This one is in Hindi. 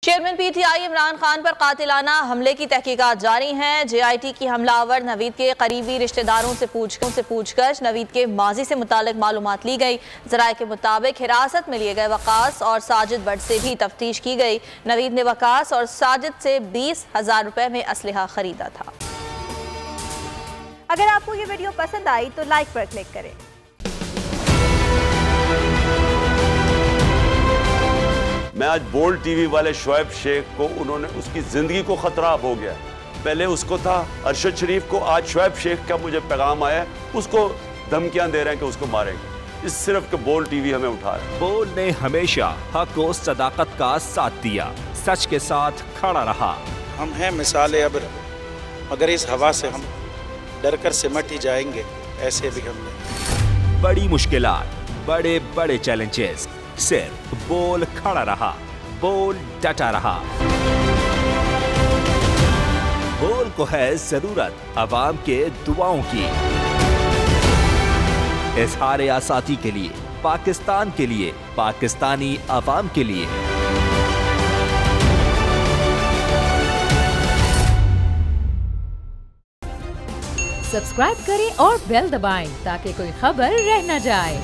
चेयरमैन पीटीआई इमरान खान पर कातिलाना हमले की तहकीकात जारी हैं। जेआईटी की हमलावर नवीद के करीबी रिश्तेदारों से पूछगछ नवीद के माजी से मुतालिक मालूमात ली गई। जराये के मुताबिक हिरासत में लिए गए वकास और साजिद भट्ट से भी तफ्तीश की गई। नवीद ने वकास और साजिद से 20,000 रुपए में असलहा खरीदा था। अगर आपको ये वीडियो पसंद आई तो लाइक पर क्लिक करें। मैं आज बोल्ड टीवी वाले शोएब शेख को, उन्होंने उसकी जिंदगी को खतरा हो गया। पहले उसको था अरशद शरीफ को, आज शोएब शेख का मुझे पैगाम आया है, उसको धमकियां दे रहे हैं कि उसको मारेंगे। इस सिर्फ के बोल्ड टीवी हमें उठा रहा है। बोल्ड ने हमेशा हक और सदाकत का साथ दिया, सच के साथ खड़ा रहा। हम हैं मिसाल अब्र, मगर इस हवा से हम डर कर सिमट ही जाएंगे, ऐसे भी हमने। बड़ी मुश्किलात, बड़े बड़े चैलेंजेस, सिर्फ बोल खड़ा रहा, बोल डटा रहा। बोल को है जरूरत अवाम के दुआओं की। इजहार आसाती के लिए, पाकिस्तान के लिए, पाकिस्तानी अवाम के लिए। सब्सक्राइब करें और बेल दबाएं ताकि कोई खबर रह न जाए।